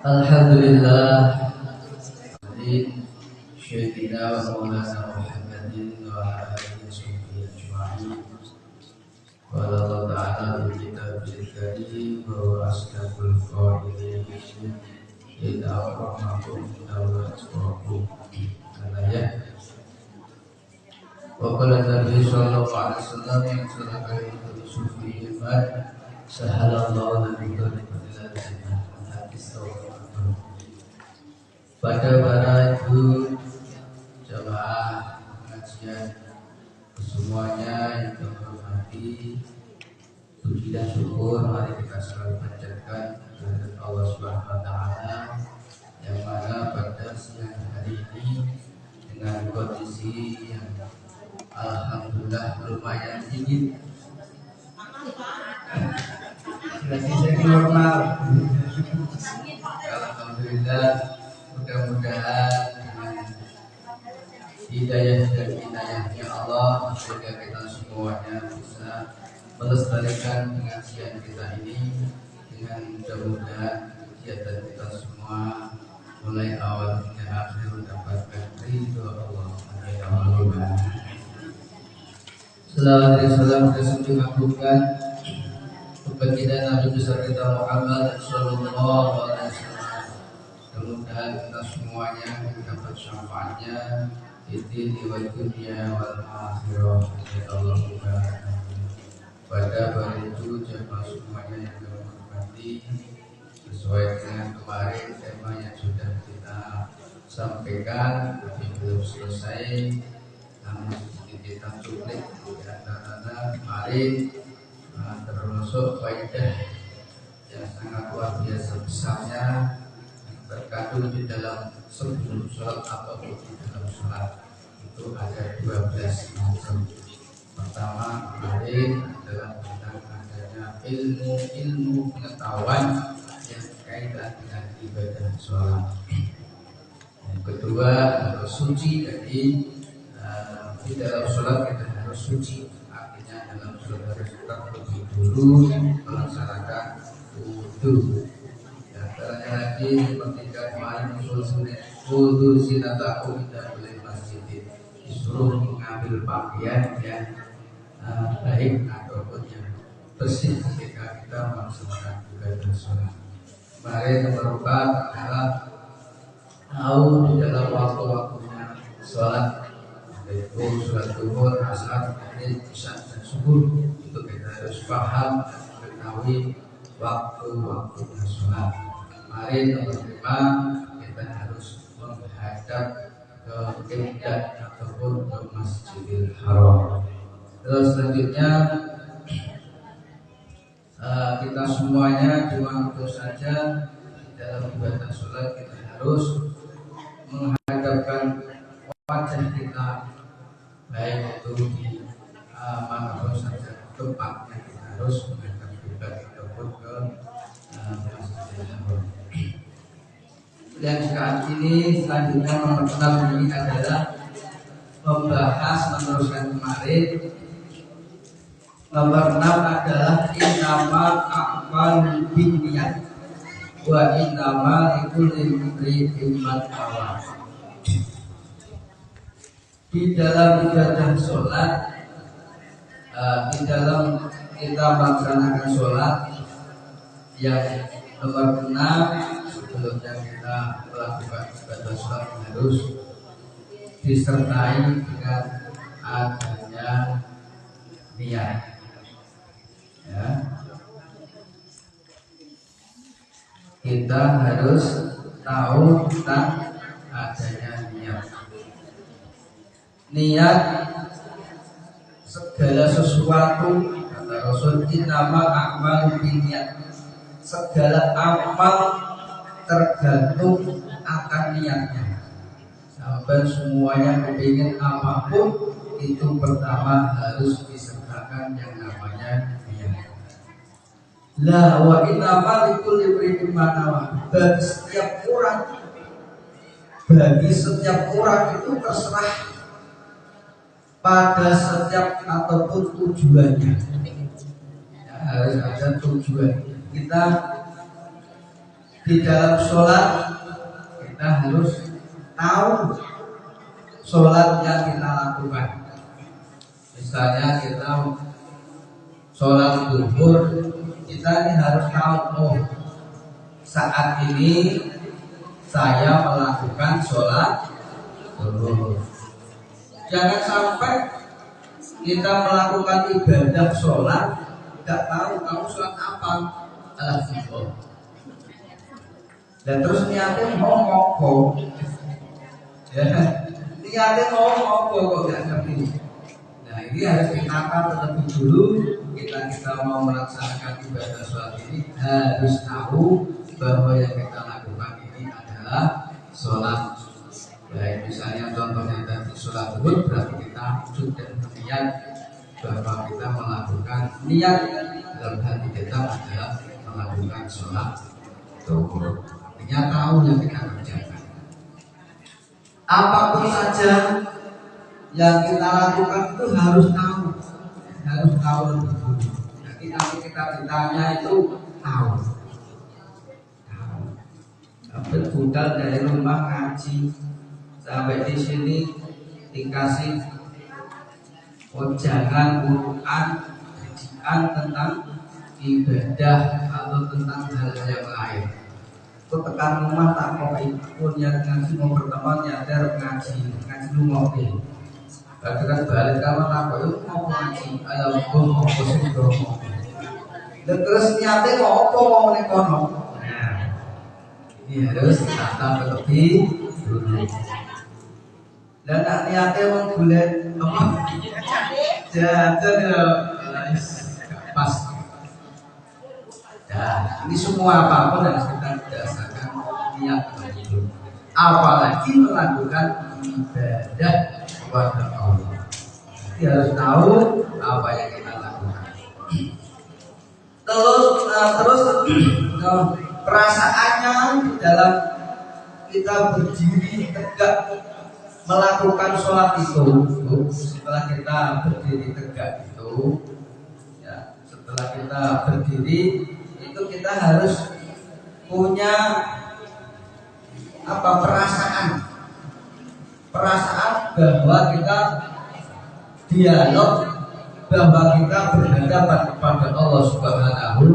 Alhamdulillah Syedina wa maulana Muhammadin wa ala alihi wa sahbihi ajma'in. Wa Allah ta'ala bi kitabil karim wa asdaqul qailin inna rahmakum wa asrakum ya. Wa qala Nabi sallallahu alaihi wasallam yang surah al-sufi iman sahalallahu alaihi wa sallam hadis pada para ibu jamaah pengajian semuanya yang terhormati, puji dan syukur mari kita selalu panjatkan kepada Allah Subhanahu wa taala yang mana pada siang hari ini dengan kondisi yang alhamdulillah lumayan dingin. Lagi normal. Alhamdulillah, mudah-mudahan hidayah dan inayahnya Allah sehingga kita semuanya bisa melestarikan pengajian kita ini dengan mudah-mudahan kegiatan kita semua mulai awal hingga akhir mendapatkan ridho Allah. Sallallahu alaihi wasallam kita mengagungkan baginda Nabi besar kita Muhammad sallallahu alaihi wasallam. Mudah-mudahan kita semuanya mendapat syafaatnya di dunia wal akhirah. Allahumma pada hari itu jemaah semuanya yang berhormati, sesuai dengan kemarin tema yang sudah kita sampaikan tapi belum selesai, namun kita culik di antara kemarin termasuk faedah yang sangat luar biasa besarnya terkandung di dalam sebelum sholat ataupun di dalam sholat. Itu ada 12 macam. Pertama kemarin adalah tentang adanya ilmu pengetahuan yang berkaitan dengan ibadah sholat. Yang kedua adalah suci, jadi di dalam sholat kita harus suci. Artinya dalam sholat harus terlebih dulu melaksanakan wudhu. Antaranya lagi seperti kemarin wudhu sinataku tidak boleh masjid, disuruh mengambil pakaian yang baik ataupun yang bersih ketika kita melaksanakan ibadah sholat. Kemarin nomor 4 adalah tahu di dalam waktu-waktunya sholat, yaitu sholat zuhur, asar, maghrib, isya dan subuh. Itu kita harus paham dan mengetahui waktu-waktunya sholat. Kemarin nomor 5 kita harus menghadap ke kiblat ataupun ke Masjidil Haram. Terus selanjutnya kita semuanya di waktu saja di dalam ibadah sholat kita harus menghadapkan wajah kita, baik itu di manapun saja tempatnya kita harus menghadap kiblat ataupun ke Masjidil Haram. Yang saat ini selanjutnya nomor 6 ini adalah membahas meneruskan kemarin. Nomor 6 adalah innamal a'malu binniyat wa innamal likulli imri'in ma nawa. Di dalam ibadah sholat, di dalam kita melaksanakan sholat yang nomor 6, sebelumnya kita melakukan ibadah sholat harus disertai dengan adanya niat. Ya. Kita harus tahu tentang adanya niat. Niat segala sesuatu, kata Rasul, innamal a'malu binniyat. Segala amal tergantung akan niatnya. Sampai semuanya kepingin apapun itu pertama harus disertakan yang namanya niat. La wa innamal likulli imri'in ma nawa. Bagi setiap orang itu terserah pada setiap ataupun tujuannya. Ya, harus ada tujuan. Kita di dalam sholat kita harus tahu sholat yang kita lakukan. Misalnya kita sholat zuhur, kita ini harus tahu, oh saat ini saya melakukan sholat zuhur. Jangan sampai kita melakukan ibadah sholat tidak tahu kamu sholat apa, zuhur. Dan terus niatnya mau ngopo, ya niatnya mau ngopo kok gak ngerti. Nah ini harus ditata terlebih dulu. Kita mau melaksanakan ibadah sholat ini harus tahu bahwa yang kita lakukan ini adalah sholat. Baik, misalnya contohnya tadi sholat zuhur, berarti kita sudah berniat bahwa kita melakukan niat dalam hati kita adalah melakukan sholat zuhur. Artinya tahu yang kita kerjakan. Apapun saja yang kita lakukan itu harus tahu lebih dulu. Jadi nanti kita ditanya itu tahu. Berbudak dari rumah ngaji sampai di sini dikasih jangan Quran tentang ibadah atau tentang hal yang lain. Itu tekan rumah tak mau ikut yang ngaji mau pertemuan nyadar ngaji lu mau deh. Bahkan balik kalau tak mau ngaji alam mau posisi mau. Dan terus niatnya mau nekono. Nah, ini harus ditata terlebih dulu. Dan niatnya mau bulan apa? Jajan ya pas. Nah, ini semua apapun harus kita berdasarkan niat terlebih. Apalagi melakukan ibadah kepada Allah. Jadi harus tahu apa yang kita lakukan. Terus perasaannya di dalam kita berdiri tegak melakukan sholat itu. Setelah kita berdiri tegak itu, ya, setelah kita berdiri itu kita harus punya perasaan bahwa kita dialog, bahwa kita berhadapan kepada Allah Subhanahu.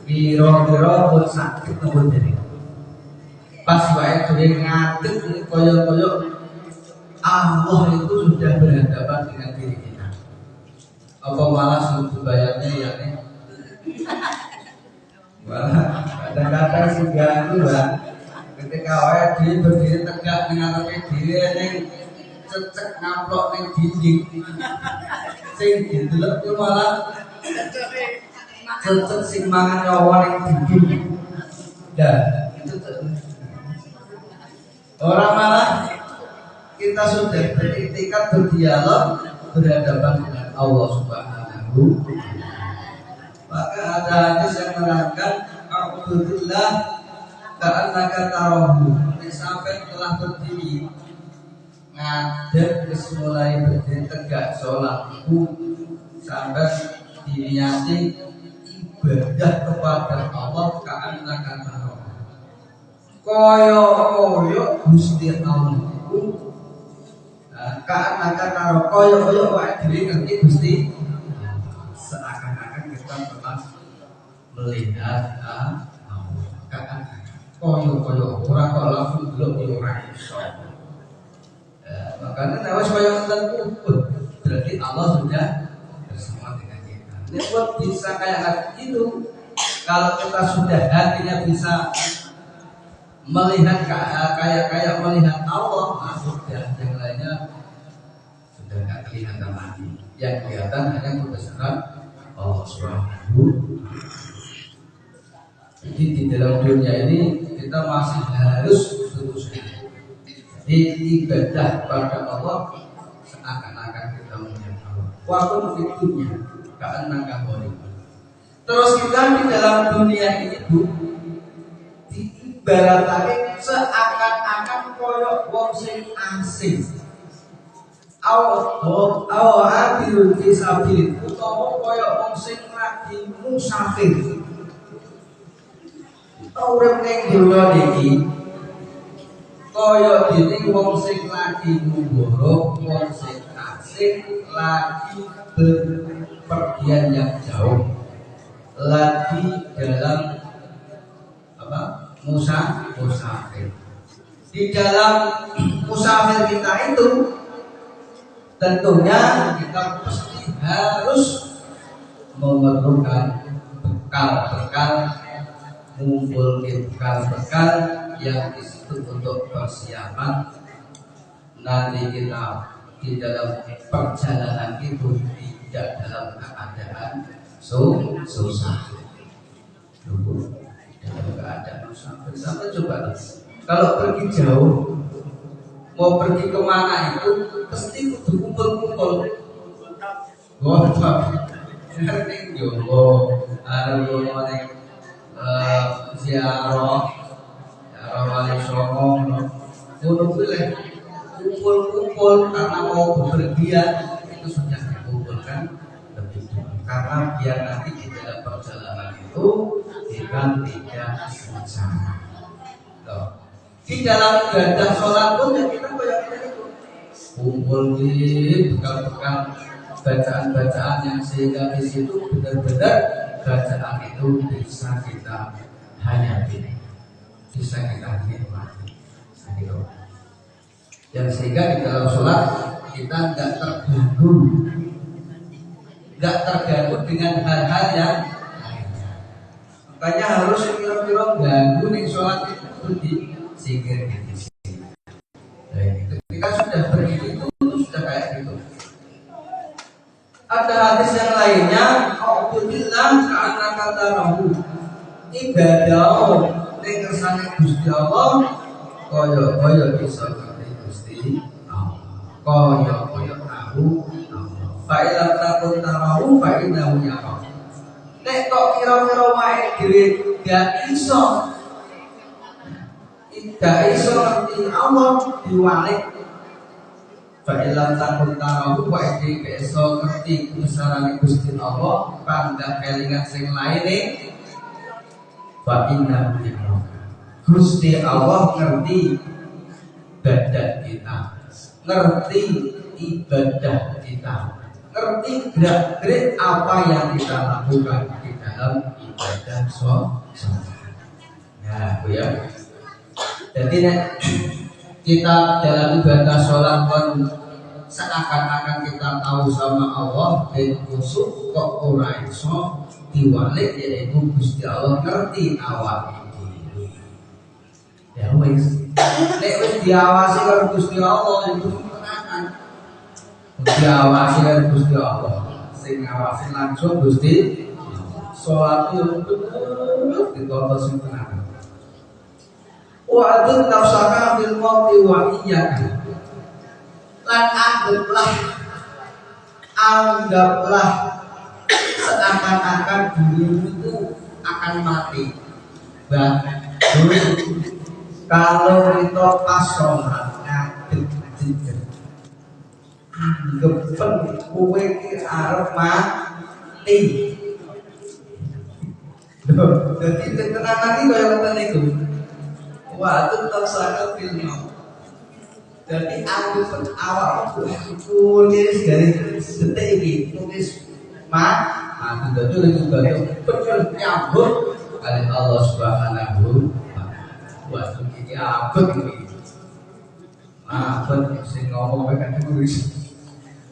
Kira-kira pun sakit namun jadi pas wae dhewe ngadeg koyo-koyo Allah itu sudah berhadapan dengan diri kita. Apa malah sebayarnya ya nih? Malah kadang-kadang sih ganggu lah. Ketika wae dhewe berdiri tegak ning ngarepe dhewe ning cecek ngamplok ning dinding. Sing didelok ku malah cecek sing mangan nyawa ning dinding. Dah, itu orang malah kita sudah beriktikad berdialog berhadapan dengan Allah Subhanahu. Maka ada hadis yang menerangkan a'udzubillah ka'annaka tarahu. Sampai telah berdiri ngadeg mulai berdiri tegak sholatku sampai diniati ibadah kepada Allah ka'annaka tarahu. Koyo Gusti Allah iku ka'annaka tarahu koyo wae dhewe ngerti Gusti, seakan-akan kita telah melihat koyo ora kok langsung delok yo ora iso. Makanya nek wis koyo ngoten berarti Allah sudah bersama dengan kita. Nek bisa kayak gitu, kalau kita sudah hatinya bisa melihat kayak melihat Allah, nah sudah yang lainnya sudah nggak kelihatan lagi. Yang kelihatan hanya kebesaran Allah Subhanahu. Jadi di dalam dunia ini kita masih harus teruskan. Jadi ibadah pada Allah seakan-akan kita melihat Allah. Walaupun di dunia karena boleh. Terus kita di dalam dunia ini diibaratkan seakan-akan koyok wong sing asing. Awahadirul fisabilin utawa koyok wong sing lagi musafir. urip ning donya iki kaya dene wong sing lagi ngumbara, wong sing asing lagi berpergian yang jauh, lagi dalam musafir. Di dalam musafir kita itu tentunya kita pasti harus memerlukan bekal-bekal, mengumpulkan bekal-bekal yang disitu untuk persiapan nanti kita di dalam perjalanan itu tidak dalam keadaan susah. Dalam keadaan musafir, sampai coba kalau pergi jauh, mau pergi kemana itu pasti kudu kumpul-kumpul. Wah, ngerti yo, harus ning ziarah wali songo, kudu kumpul-kumpul karena mau bepergian itu sudah dikumpulkan lebih dulu. Karena biar nanti di dalam perjalanan itu kita tidak susah. Di dalam ibadah sholat pun ya kita kayak itu kumpul di bekal-bekal bacaan-bacaan yang sehingga di situ benar-benar bacaan itu bisa kita hayati, bisa kita nikmati. Yang sehingga di dalam sholat kita nggak terganggu dengan hal-hal yang lainnya. Makanya harus kira-kira ganggu nih sholat itu di singkir di sini. Ketika sudah begitu itu sudah kayak gitu. Ada hadis yang lainnya, Alhamdulillah karena kata Rabu ibadah ning kersane Gusti Allah kaya bisa ngerti Gusti Allah. Kaya tahu fa ilam takun tarahu fa innahu yara. Nek kok kira-kira wae dhewe gak iso ngerti Allah diwalik fa'ilam takun tarahu wa iki iso ngerti kesarane Gusti Allah pangga kelingan sing laine fa inna Gusti Allah ngerti badan kita, ngerti ibadah kita, ngerti gerak-gerik apa yang kita lakukan di dalam ibadah sholat. Nah, Bu ya. Jadi kita dalam ibadah sholat pun seakan-akan kita tahu sama Allah dan kusuk kok ora iso diwalik yaitu Gusti Allah ngerti awak ini. Ya wis. Nek wis diawasi karo Gusti Allah itu tenanan. Diawasi karo Gusti Allah. Sing ngawasi langsung Gusti sholat itu betul ditonton sing tenanan. Wa'adun nafsaka bil mauti wa iyyaka. Lan anggaplah seakan-akan dirimu itu akan mati. Bahkan kalau itu pas sholat ngadeg-deg anggepen kowe iki arep mati. Jadi tenanan iki kaya ngoten niku. Waktu tersangka film. Jadi aku pun awal tulis dari detik ini tulis aku betul juga betul nyambut kali Allah Subhanahu wa taala. Ini abot ini. Abot sing ngomong kan tulis.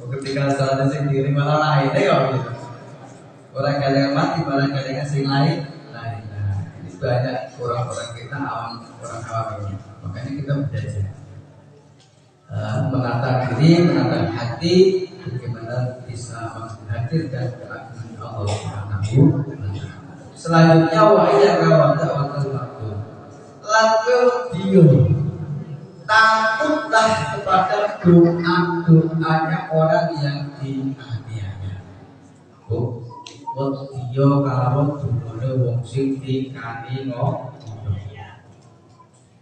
Ketika salah sendiri malah lain ya. Orang kalian mati malah kalian sing lain. Banyak orang-orang kita orang awam ini, makanya kita belajar menata diri, menata hati, bagaimana bisa menghadirkan keagungan Allah Subhanahu wa taala. Selanjutnya wa iyyaka waktu lalu dia takutlah kepada doa-doanya orang yang dianiaya. Dia kalau dungane wong sing dikani ngono.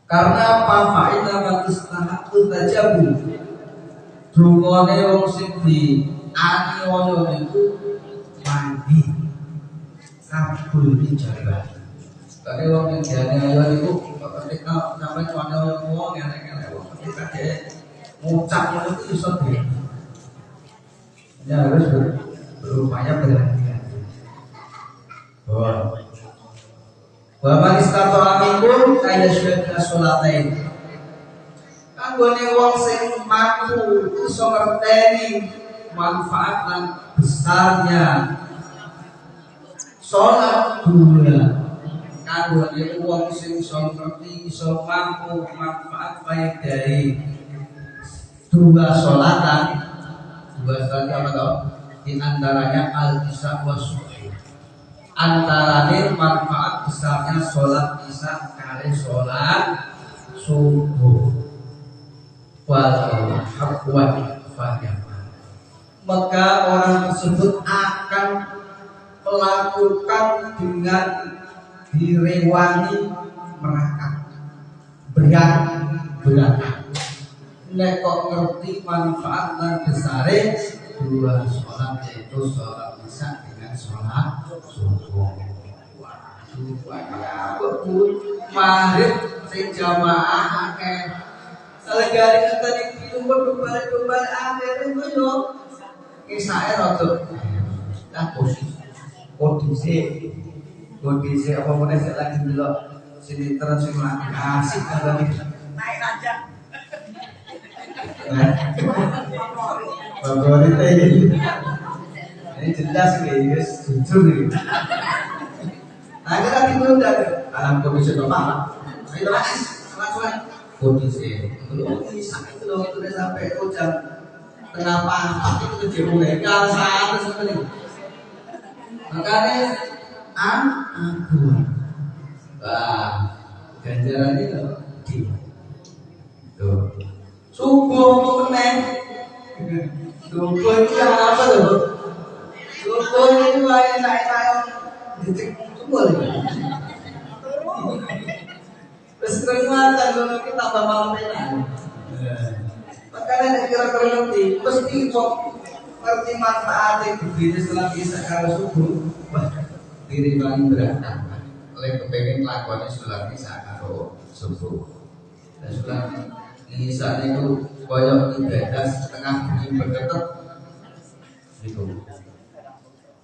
Karena apa fa'ila matistahaqqu tajabu. Dungane wong sing dianiaya itu mandi kabul ijabah. Karena wong yang diane ayo iku ketika sampai tuane wong elek-elek wong ketika dia ngucap itu iso dia. Ya harus berupaya berhati-hati. Wa man istata'a minkum ayyashhada sholatain. Kanggone wong sing mampu iso ngerteni manfaat lan besarnya sholat dua. Kanggone wong sing iso ngerti iso mampu manfaat baik dari dua sholatan. Dua sholat apa toh? Di antaranya al-isya wa subuh. Antaranya manfaat besarnya sholat isya kali sholat subuh. Walau haqqan fahyaman. Maka orang tersebut akan melakukan dengan direwangi merangkak berat. Nek kok ngerti manfaat dan besare dua sholat, yaitu sholat isya dengan sholat subuh. Maghrib sing jamaah akeh. Salegari tadi kumpul kembali akhir itu yo. Isae rada tak kondisi apa meneh sik lagi delok sinetron sing lagi asik kan naik aja. Favorit ini jelas guys, jujur nih. Nah kita ditunda dalam kondisi normal. Ayo langsung kondisi belum bisa itu loh sudah sampai jam tengah pagi itu dia mulai kasar sekali. Makanya aku ganjarannya di tuh subuh meneng. Subuh itu yang apa tuh? Subuh itu naik detik subuh. Terus terima kalau kita tambah malam ini. Makanya kira-kira ngerti, mesti kok ngerti manfaatnya begini setelah isya kalau subuh. Diri paling berantakan. Oleh kepengen lakukannya sholat isya kalau subuh. Dan sholat isya itu koyok ibadah setengah bumi berketuk itu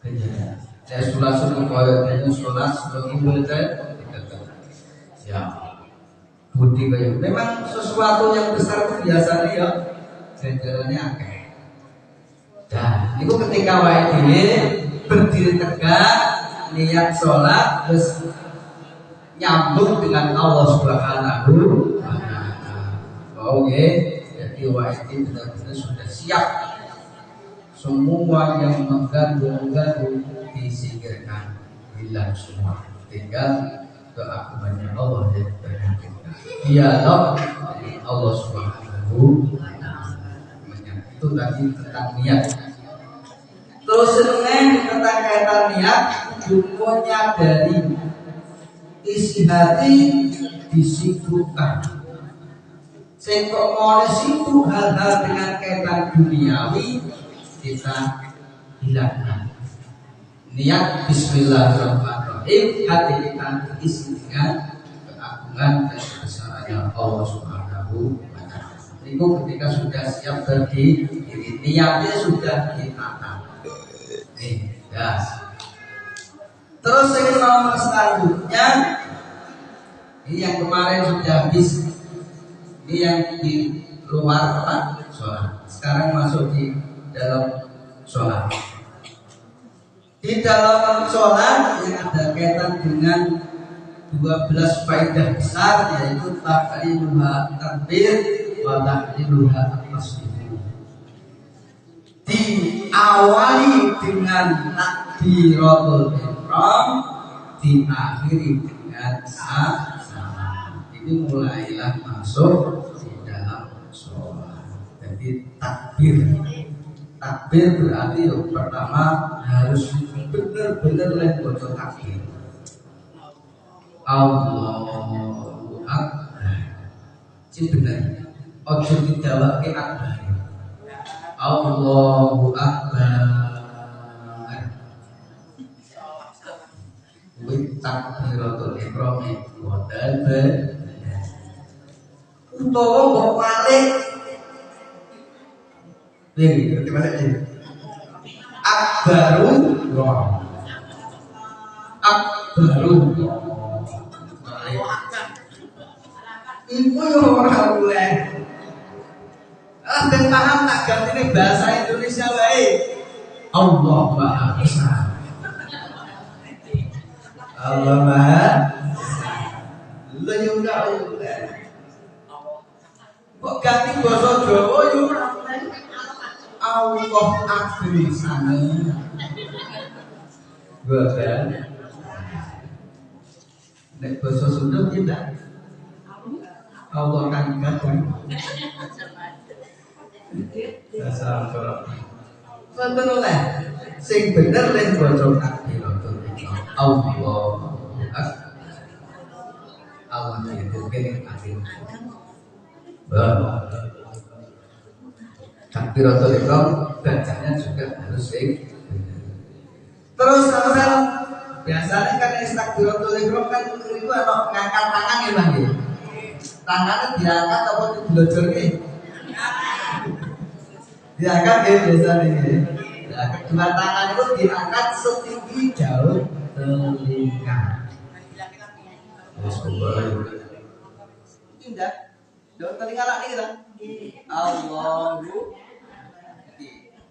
kejadian. Saya sholat subuh koyok itu sholat sebelum ibadah berketuk. Ya, budi kayu. Memang sesuatu yang besar itu biasanya ya jajarannya akeh. Dan itu ketika wae dhewe berdiri tegak niat sholat terus nyambung dengan Allah Subhanahu wa taala. Oh nggih. Jadi wajib benar-benar sudah siap. Semua yang mengganggu disingkirkan, hilang semua. Tinggal keagungannya Allah yang berhakikat. Dialog dari Allah Subhanahu wa taala. Itu tadi tentang niat. Terus tentang kaitan niat, hukumnya dari isi hati disibukkan. Sing kok mulai sibuk hal-hal dengan kaitan duniawi kita hilangkan. Niat Bismillahirrahmanirrahim, hati kita terisi dengan keagungan dan kebesarannya Allah Subhanahu wa taala. Itu ketika sudah siap berdiri, niatnya sudah ditata. Ya. Terus yang nomor selanjutnya, ini yang kemarin sudah habis. Ini yang di luar sholat. Sekarang masuk di dalam sholat. Di dalam sholat yang ada kaitan dengan 12 faedah besar, yaitu taklimuha takbir wa taklimuha tasbih. Diawali dengan takbiratul ihram, diakhiri dengan salam. Ini mulailah masuk di dalam sholat. Jadi takbir berarti yang pertama harus benar-benar lepodo takbir. Allahu Akbar. Ini benar. Ojo didawake akbar. Allahu Akbar. takbiratul ihram wonten utawa mbok malik piye gimana iki akbaru iku yo ora oleh ben paham tak gantine bahasa Indonesia wae Allah Maha Besar Allah Maha lha yo ora oleh kok ganti basa Jawa yo ora oleh Allah akbar sana boten nek basa Sunda tidak Allah kan kadang bahasa Arab boten oleh sing bener nek basa takbiratul ihram Allah Allah itu kene akhir takbiratul ihram bacanya juga harus sing terus sampean biasanya kan takbiratul ihram kan itu ana ngangkat tangan ya Bang ya. Tangannya diangkat apa dilojorke? Diangkat ya biasanya ya. Nah, kedua tangan itu diangkat setinggi jauh telinga. Terus indah. Jauh telinga lagi kita. Allahu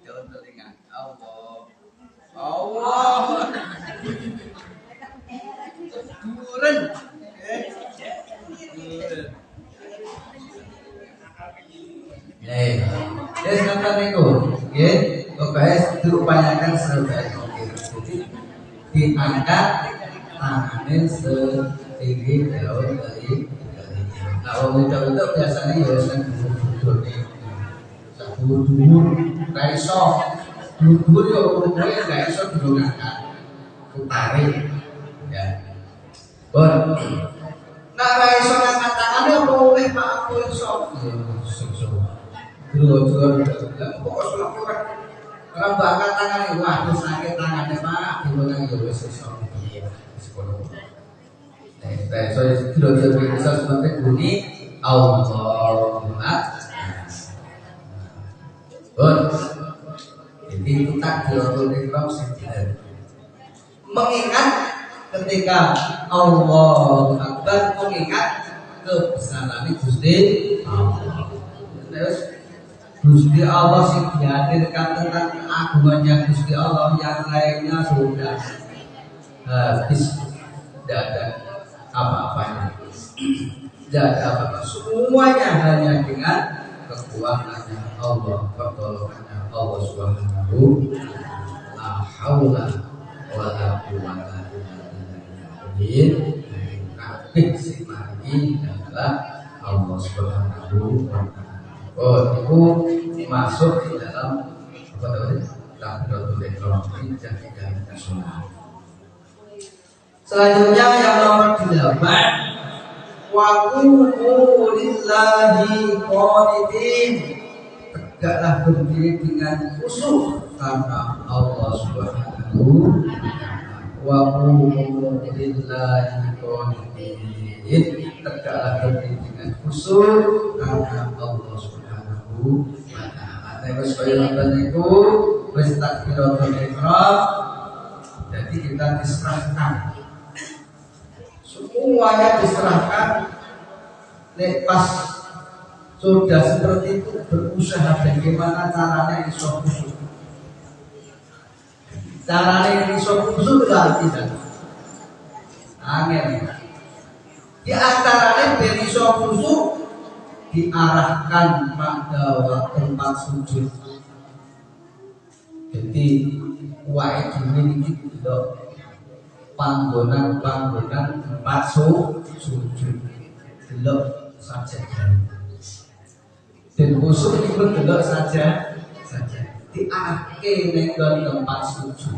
jauh telinga. Allah. Turun. Yes, kata niku, nggih, kebahas diupayakan sebaik mungkin. Jadi diangkat tangannya setinggi jauh dari. Nah, wong itu biasanya ya sing duduk nih, duduk, kaiso, duduk yo umumnya kaiso duduk ngangkat, tarik, ya. Bon. Nah, kaiso ngangkat tangannya boleh Pak aku iso. Dulu kalau angkat tangannya, wah sakit tangannya Pak, gimana ya wes iso. So dulu bisa seperti bunyi Allahumma. Bon, jadi itu takbiratul ihram sendiri. Mengingat ketika Allahu Akbar, mengingat kebesaran Gusti Allah. Gusti Allah sing dihadirkan tentang agungannya Gusti Allah, yang lainnya sudah habis, tidak ada apa-apanya, tidak ada apa-apa. Semuanya hanya dengan kekuatannya Allah, pertolongannya Allah Subhanahu la haula wala quwwata illa billah. Kabeh sing mari adalah Allah Subhanahu wa taala. Oh, itu masuk di dalam apa namanya? Takbiratul ihram ini jadi nasional. Selanjutnya yang nomor 8, wa qumu lillahi qanitin. Tegaklah berdiri dengan khusyuk karena Allah Subhanahu wa qumu lillahi qanitin. Tegaklah berdiri dengan khusyuk karena Allah Subhanahu wa taala. Wis kaya ngoten niku wis takbiratul ihram. Jadi kita diserahkan. Semuanya diserahkan. Nek pas sudah seperti itu berusaha bagaimana caranya iso khusyuk. Caranya iso khusyuk tidak. Angel. Di antaranya ben iso khusyuk diarahkan pada tempat sujud. Jadi wae dimiliki delok panggonan tempat sujud. Delok saja. Dan khusyuk itu delok saja. Diarahke ning tempat sujud.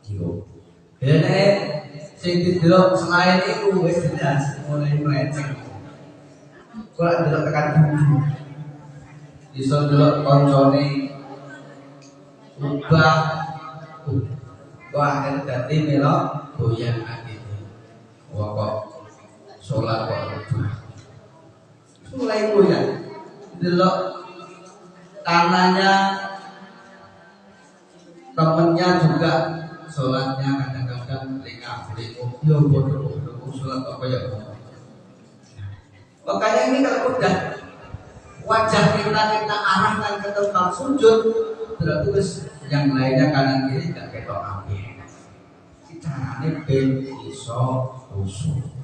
Yo. Dene sing didelok selain itu wis jelas mulai melenceng. Kalau delok tekan bumbu, iso delok koncone ubah, wah kan dadi melok goyang ake. Wah kok sholat kok rubah. Mulai goyah. Delok tangannya temennya juga sholatnya kadang-kadang lingap-lingkup. Yo bodoh sholat apa ya? Makanya ini kalau udah wajah kita arahkan ke tempat sujud, berarti yang lainnya kanan kiri tidak ketok api. Caranya ben iso khusyuk.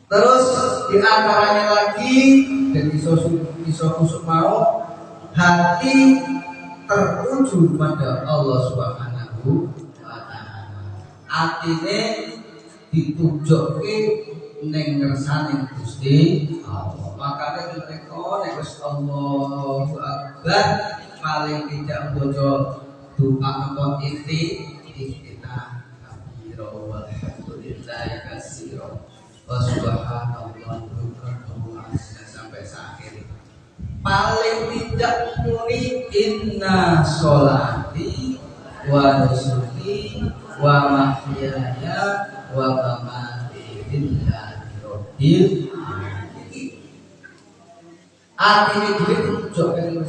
Terus di antaranya lagi dan iso khusyuk mau hati tertuju pada Allah Subhanahu wa taala. Atine ditujukke ning ngersane Gusti Allah. Makanya mereka nek wis Allahu Akbar paling tidak bojo doa apa iftitah kabira walhamdulillahi katsira wa subhanallahi bukratan sampai akhir. Paling tidak muni inna sholati wa nusuki wa mahyaya wa mamati lillahi rabbil alamin. Artinya duit tujuh kali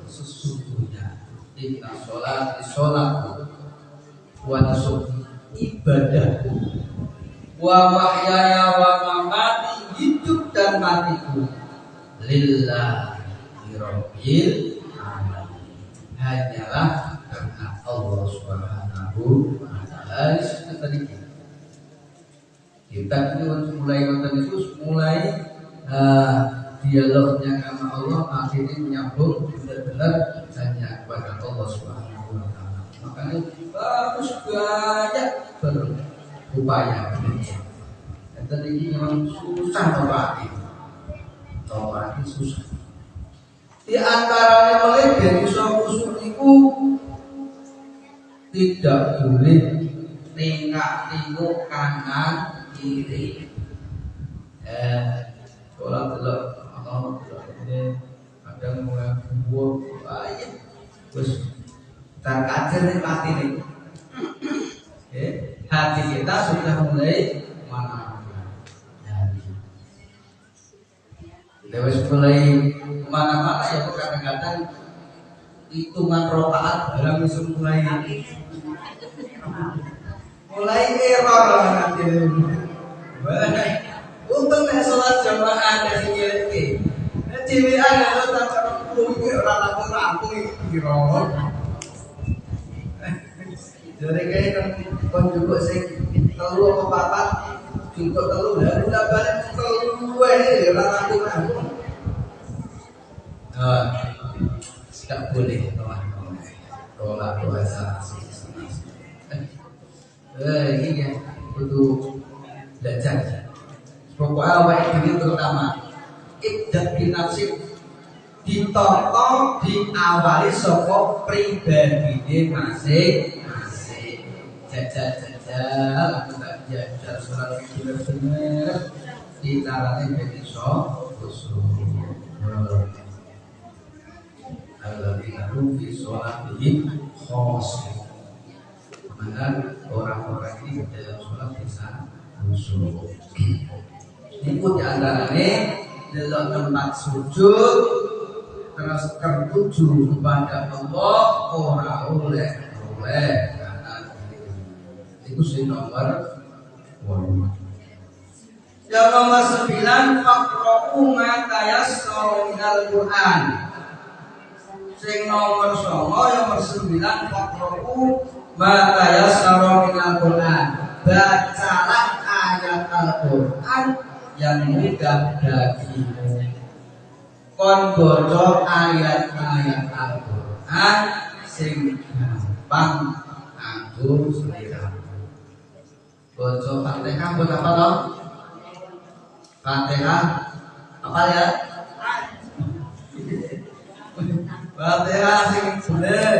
sesungguhnya inna sholati sholatku wa nusuki ibadahku wa mahyaya wa mamati hidup dan matiku lillahi rabbil alamin. Hanyalah karena Allah Subhanahu wa taala. Tadi kita mulai nonton itu mulai dialognya sama Allah akhirnya menyambung benar-benar hanya kepada Allah Subhanahu wa taala. Makanya harus banyak berupaya demikian. Dan tadi ini memang susah topati susah. Di antaranya oleh dari khusyuk itu tidak boleh tengok kanan kiri. Sholat dulu, ini kadang mulai buat aja, terus terkajar nih hati nih. Hati kita sudah mulai mana? Terus mulai kemana-mana ya kadang-kadang hitungan rokaat dalam mulai error nanti. Untung nek sholat jamaah dari JLK. Ciwian kalau tak kuwi ora rampung iki kira. Jadi kayak kon juga sing telu apa papat cukup telu dan udah balik telu wae ora rampung. Tidak boleh teman-teman. Tolak puasa. Ini ya butuh belajar. Pokoknya awal ini terutama ibadah binafsi ditonton diawali saka pribadine masing-masing. Jajal tak jajal sholat bener di carane ben iso khusyuk. Alladzina hum fi sholatihim khashi'un. Mana orang-orang ini dalam sholat bisa khusyuk. Ikut diantaranya dalam tempat sujud terus tertuju kepada Allah orang oleh karena itu sih nomor 1. Yang nomor 9 faqra'u ma tayassara minal Qur'an. Sing nomor 9 faqra'u ma tayassara minal Qur'an. Bacalah ayat Al-Qur'an yang mudah bagimu. Kon baca ayat-ayat Al-Qur'an sing gampang anggo sliramu. Baca Fatihah buat apa toh? Fatihah apa ya? Fatihah sing bener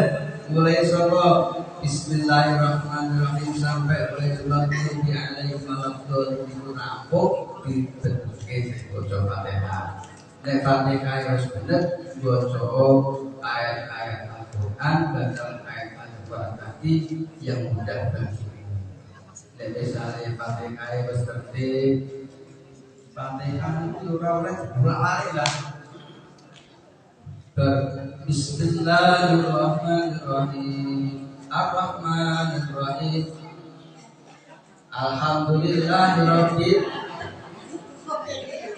mulai saka Bismillahirrahmanirrahim sampai Walhamdulillahi alaihi wasallam itu rampung dibentuke baca Fatihah. Nek Fatihah harus bener baca ayat-ayat Al-Qur'an dan ayat Al-Qur'an hati yang mudah bagi. Dan misalnya Fatihah wis tertib, Fatihah itu ora bolak-balik lah. Bismillahirrahmanirrahim. Ar-Rahmanirrahim. Alhamdulillahirabbil.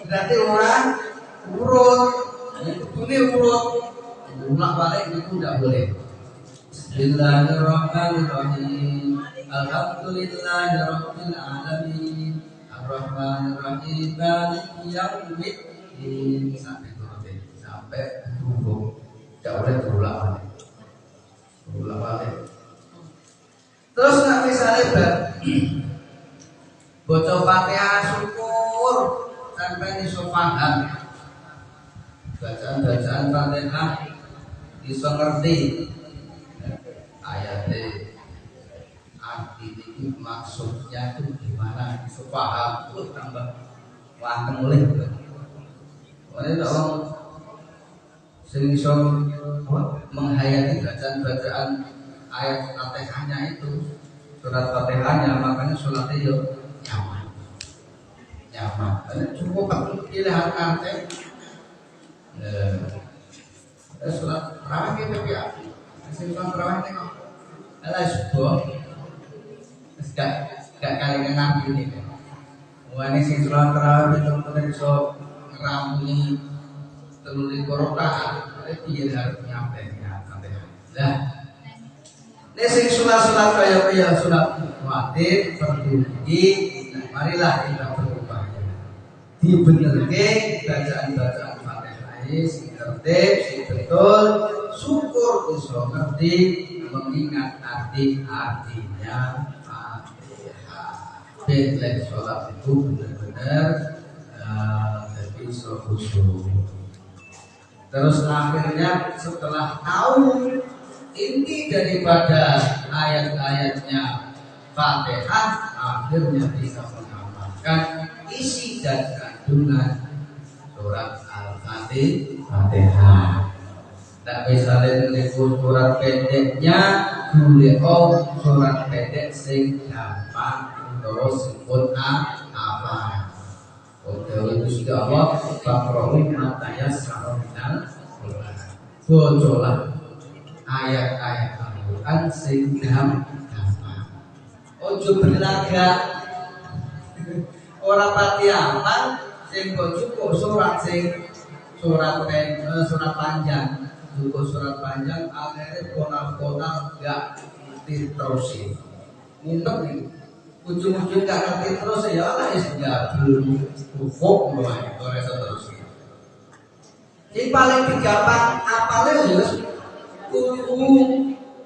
Berarti orang urut, ini urut, bolak-balik itu tidak boleh. Bismillahirrahmanirrahim. Alhamdulillahirabbil alamin. Ar-Rahmanirrahim. Maliki yaumiddin. Sampai huruf tidak boleh berulang-balik. Terus nggak misalnya baca Fatihah syukur sampai iso paham bacaan Fatihah, iso ngerti ayatnya, arti ini maksudnya itu gimana, iso paham, tambah wanteng oleh. Oleh orang sing iso menghayati bacaan ayat Fatihahnya itu, surat Fatihahnya, makanya sholatnya yo nyaman. Cukup pilihan arti. Sholat terawih kita biar, sholat terawih tengok. Alah sebuah, gak kali ngambil ini. Wani sing sholat terawih itu benar iso ngerampuni 3 rakaat, dia harus nyampe ya Fatihah. Nah, sing sholat kaya sholat wajib berdiri, marilah kita berupaya dibenerke bacaan Fatihah sing tertib, sing betul, syukur iso ngerti, mengingat artinya Fatihah. Ben sholat itu benar-benar jadi khusyuk. Terus akhirnya setelah tahu inti daripada ayat-ayatnya Fatihah, akhirnya bisa mengamalkan isi dan kandungan surat Al-Fatihah. Tak bisa lihat surat pendeknya, boleh surat pendek sing gampang terus pun apa. Kalau itu sudah Allah, fakrohum matanya sarominal Quran. Bocolah ayat-ayat Al-Quran sing gampang. Ojo berlaga. Orang pati aman, sing cukup surat panjang. Cukup surat panjang, akhirnya konal gak diterusin. Muntah nih. Ujung-ujung gak ngerti terus ya Allah ya belum cukup mulai oleh seterusnya. Jadi paling gampang apalnya ya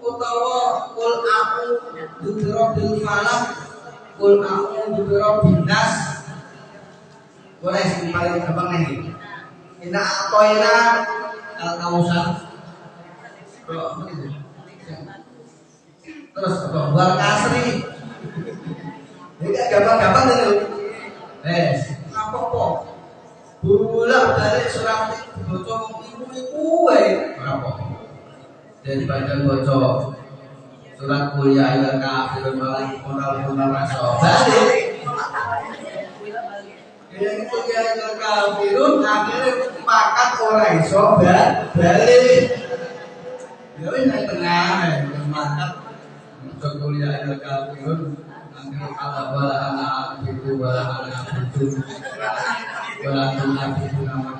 utawa kul aku bidrobil falak, kul aku bidrobil nas. Boleh sing paling gampang nih. Inna atoina al-kausar. Terus wal kasri. Ini gampang-gampang itu. Apa-apa. Bolak balik surat bocor ibu apa? Daripada bocor surat kuliah ila kafirun malah rasul. Balik. Yang kuliah ila kafirun akhirnya pakat orang iso balik. Ya wis nang tengah makat kuliah ila kafirun. Ala wala ana itu wala ana itu wala ana itu nama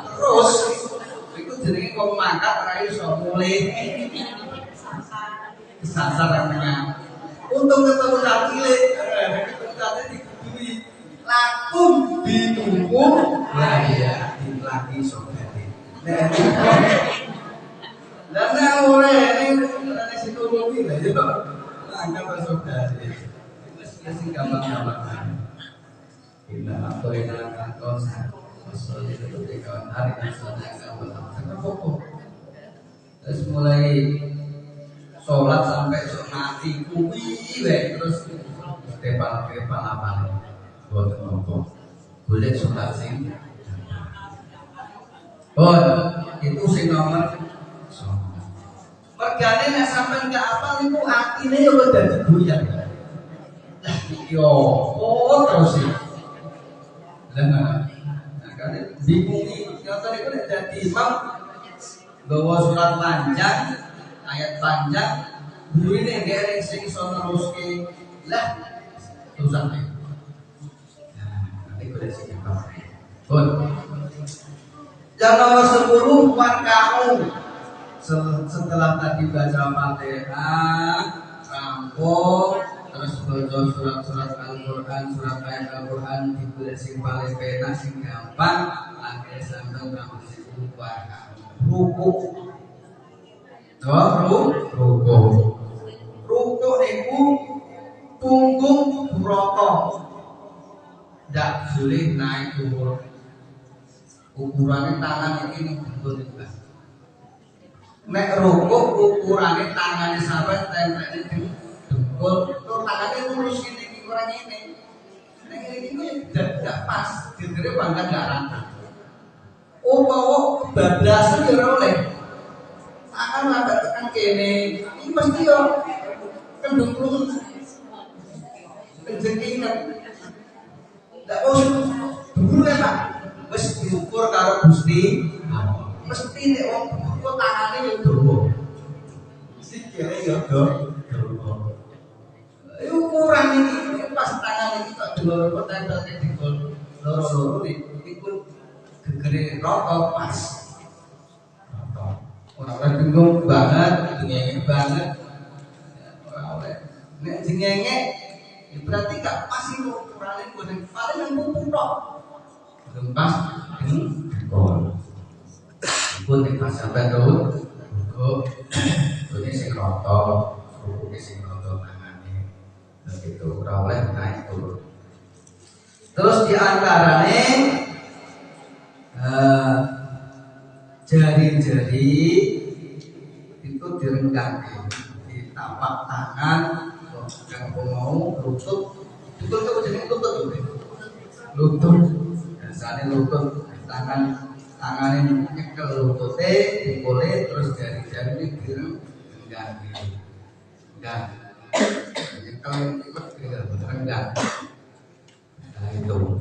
terus itu jenenge kok mangkat ora iso mulih kesasar tengah untung ketemu cilik ketemu cilik digudui lakum ditunggu lah ya lagi sobati dan ora ini psikologi lah ya anggap saudari itu gampang-gampang. Bila apa yang akan kau masuk di kawan hari nasional gampang. Terus mulai sholat sampai mati kuwi terus depan apa buat apa boleh sholat sing itu sing nomor Mergane nek sampean gak apal niku atine yo dadi buyar. Lah yo oh terus sih. Lah kan bingung iki contoh niku nek dadi imam gawa surat panjang, ayat panjang, burine ngereng sing iso neruske. Lah susah nih. Nanti gue sih pun. Yang nomor 10 warkamu. Setelah tadi baca Fatihah, rampung, terus baca surat-surat Al-Quran, surat ayat Al-Quran dibeli sing paling penak, sing gampang, akhirnya sampai nomor 10 warkamu. Rukuk. Rukuk itu punggung broto. Tidak boleh naik turun. Ukurannya tangan ini betul juga. Nek rukuk ukurannya tangannya sampai tempelnya di dengkul. Itu tangannya lurus ini ukurannya ini. Nek ini tidak pas. Jadi bangga tidak rata. Mau bablasan ya oleh. Tangan ada tekan kene. Ini pasti yo kendung kejengingan. Tidak usah dulu ya Pak. Mesti diukur karo Gusti. Mesti nek wong kok tangane yo dawa. Sikile yo dawa. Ukuran iki pas tangan iki kok dawa kok tempel di loro-loro iku gegere rata pas. Ora bingung banget, dingenge banget. Ora oleh. Nek dingenge berarti gak pas iki ukurane paling nang pupu tok. Belum pas dengkol. Pun nek pas sampai dulu, ini sing roto, ini sing roto tangane, begitu. Ora oleh naik turun. Terus diantarane jari-jari itu direnggang, ditapak tangan, yang mau lutut, itu jenis lutut, dasarnya lutut, tangannya nyekel lututnya, dipoleh, terus jari-jari direnggang, nyekel direnggang, nah itu.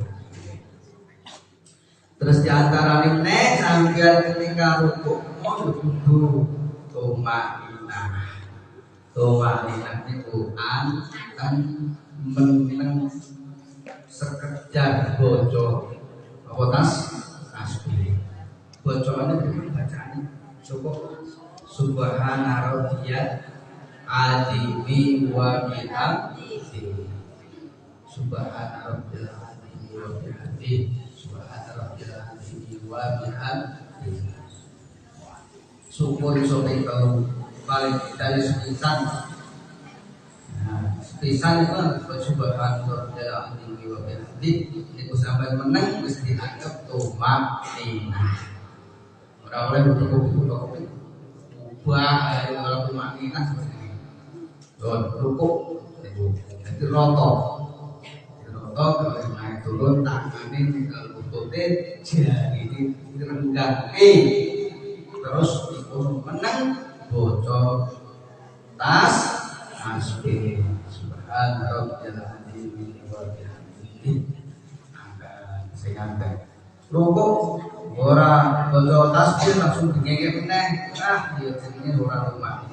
Terus diantara ini sambil ketika rukuk mau duduk Tomainah itu kan meneng sekedar bocor apa tasbih. Bocorannya itu bacaan cukup subhana rabbiyal azimi wa bihamdihi. Subhana rabbiyal azimi wa bihamdihi. Syukur sampai kalau paling dari sepisan. Sepisan itu subhanallah dalam tinggi wa bihamdi itu sampai menang mesti dianggap tumakninah. Ora oleh rukuk ubah kalau tumakninah seperti ini. Rukuk itu roto. Kalau naik turun tangannya tinggal lututnya jari direnggang terus ikut menang bocor tasbih subhanallah azim wa bihamdihi angkat sing angkat rukuk ora bocor tasbih langsung dingenge meneh dia jenenge ora rumah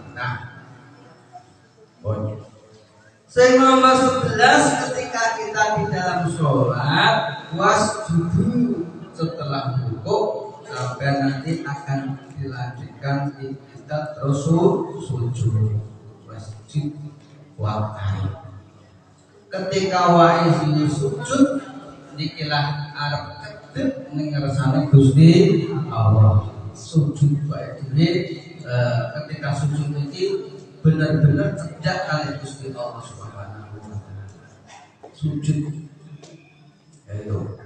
Sing nomor 11 ketika kita di dalam sholat wasjudu setelah rukuk sampai nanti akan dilanjutkan kita terus sujud wasjud wakai. Ketika wae sini sujud dikilah arep kedep ning ngersane Gusti Allah. Sujud wae ketika sujud iki benar-benar cedhak kali Gusti Allah Subhanahu wa taala. Sujud. Ayo.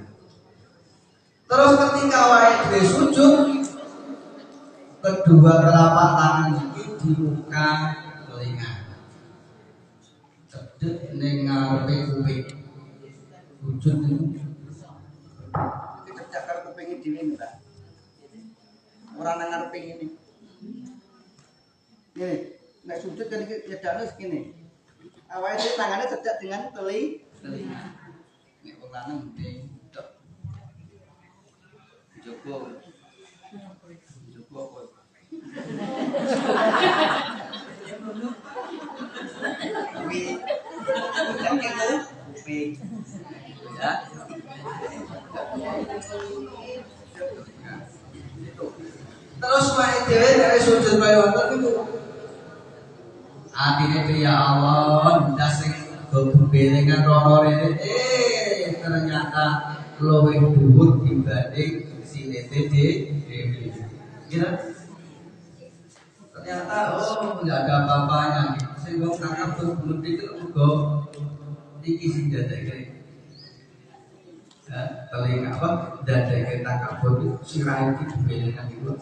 Terus ketika wae sujud kedua telapak tangan iki di muka telinga. Cedhek ning ngarepe kuping. Sujud niku. Kita cakar kuping dhewe, Mbak. Ora nang ngarepe ngene. Gini, nek sujud kan nyedakno segini. Awalnya tangannya cedek dengan telinga. Nek wong lanang mending tok. Jogo. Jogo apa? Kuping. Ya. Terus wae dhewe nek sujud kaya ngoten niku. Atine ya Allah, ndas sing bebelengan rono rene ternyata luwih dhuwur dibanding sinete dhewe. Kira ternyata enggak ada apa-apanya gitu. Sing wong nangkap tuh belum pikir uga iki sing dadake. Telinga apa dadake takabur sirah iki bebelengan itu.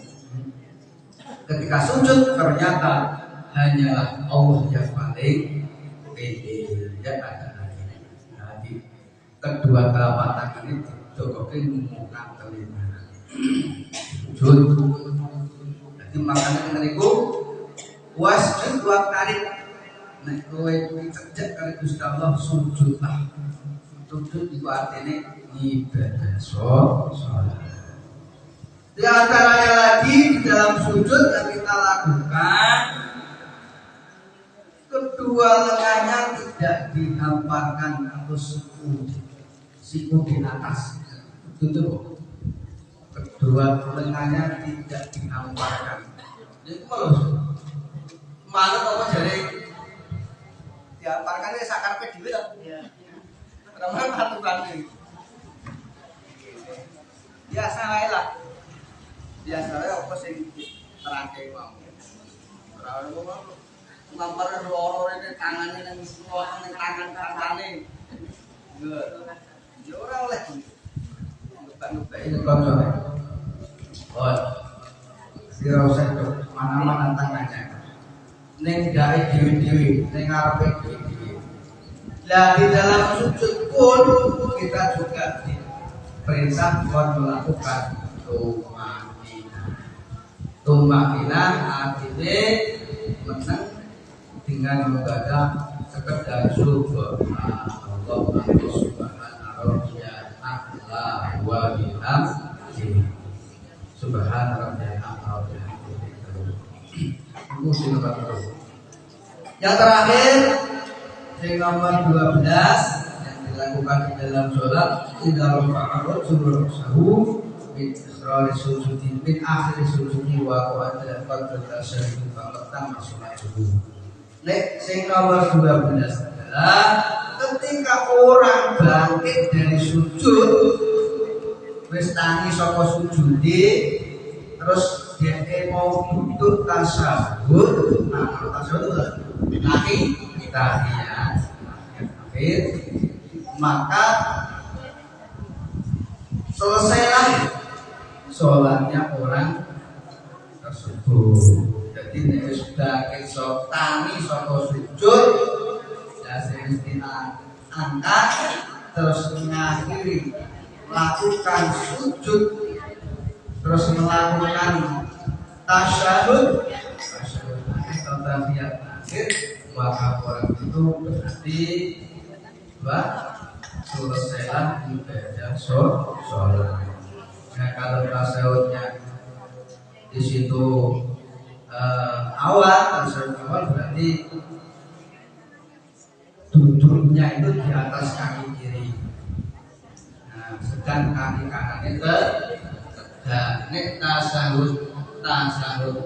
Ketika sujud ternyata hanyalah Allah yang paling pede dan ada lagi. Jadi kedua telapak tangan ini dijokokin menggunakan telinga. Sujud. Jadi makanya ngeriku wasjud wa tarik. Nek kowe cecek kali Gusti Allah sujudlah. Sujud itu artinya ibadah sholat. Di antaranya lagi di dalam sujud yang kita lakukan, kedua lengannya tidak dihamparkan atau siku di atas. Betul. Kedua lengannya tidak dihamparkan. Jadi kalau mana apa jadi dihamparkannya sakar peduli lah. Ramai aturan ini. Biasa lah. Biasanya apa sing terangke mau. Ora ono apa. Ngampar loro rene tangane nang suara ning tangan kancane. Yo ora oleh. Ngebak-ngebak iki koncone. Oh. Sira usah mana-mana tangannya. Ning gawe dhewe-dhewe, ning ngarepe dhewe-dhewe. Lah di dalam sujud pun kita juga diperintah buat melakukan tumakina artinya menang dengan mengadah sekedar subhanallah subhanallah wa bihamdihi subhanallah. Yang terakhir yang nomor 12 yang dilakukan di dalam sholat tidak lupa sebelum sahur min akhir sujudi min akhir sujudi wa qad tasyahhud faqad sholat subuh. Nek sing nomor 12 adalah ketika orang bangkit dari sujud wis tangi saka sujude terus dia mau duduk tasyahud, nah tasyahud lagi tahiyat akhir, maka selesailah sholatnya orang tersebut. Jadi nek sudah esok tangi saka sujud ya mesti angkat terus mengakhiri melakukan sujud terus melakukan tasyahud atau tahiyat akhir, maka orang itu berarti selesailah ibadah sholat. Nah kalau tasyahudnya di situ awal berarti duduknya itu di atas kaki kiri. Nah sedang kaki kanannya tegak. Nek tasyahud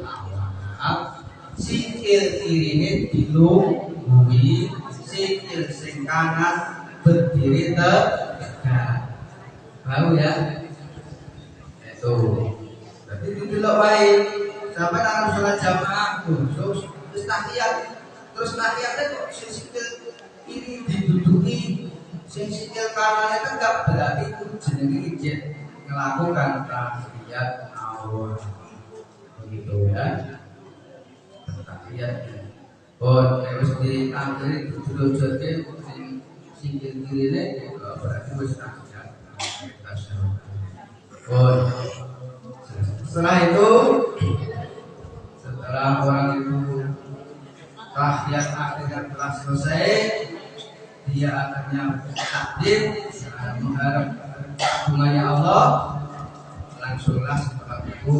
awal sikil kirine dilungguhi, sikil sing kanan berdiri tegak. Tahu ya? Itu. Jadi didelok wae. Sampai dalam sholat jamaah terus tahiyat. Terus tahiyatnya kok sikil ini diduduki, sikil kanannya tegak, berarti itu jenenge ijek melakukan tahiyat awal. Begitu ya. Tahiyat. Oh, harus diakhiri duduk-duduk sikil kirine berarti wis tahiyat. Oh. Setelah itu, setelah orang itu akhirnya takdir mengharap bunganya Allah, langsunglah setelah itu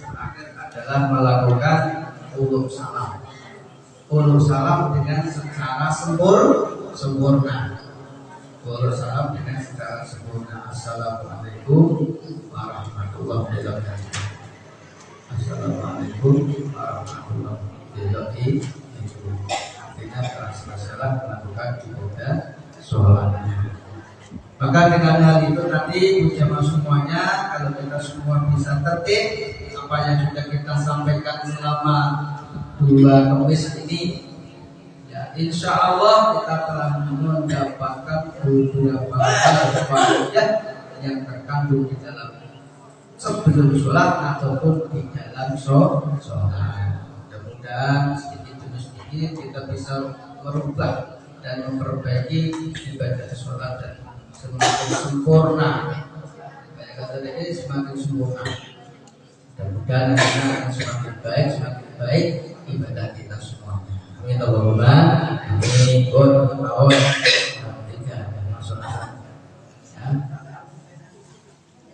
terakhir adalah melakukan ulul salam. Ulul salam dengan secara sempurna. Ulul salam dengan secara sempurna. Assalamualaikum warahmatullahi wabarakatuh. Assalamualaikum warahmatullahi wabarakatuh. Artinya telah selesai melakukan ibadah sholatnya. Maka dengan hal itu nanti jamaah semuanya, kalau kita semua bisa tertib apa yang sudah kita sampaikan selama 2 Kamis ini, ya insya Allah kita telah mendapatkan beberapa faedah yang terkandung di dalam sebelum sholat ataupun di dalam sholat. Mudah-mudahan sedikit demi sedikit kita bisa merubah dan memperbaiki ibadah sholat dan semakin sempurna. Kayak kata ini semakin sempurna. Mudah-mudahan akan semakin baik ibadah kita semuanya. Amin. Allahumma amin.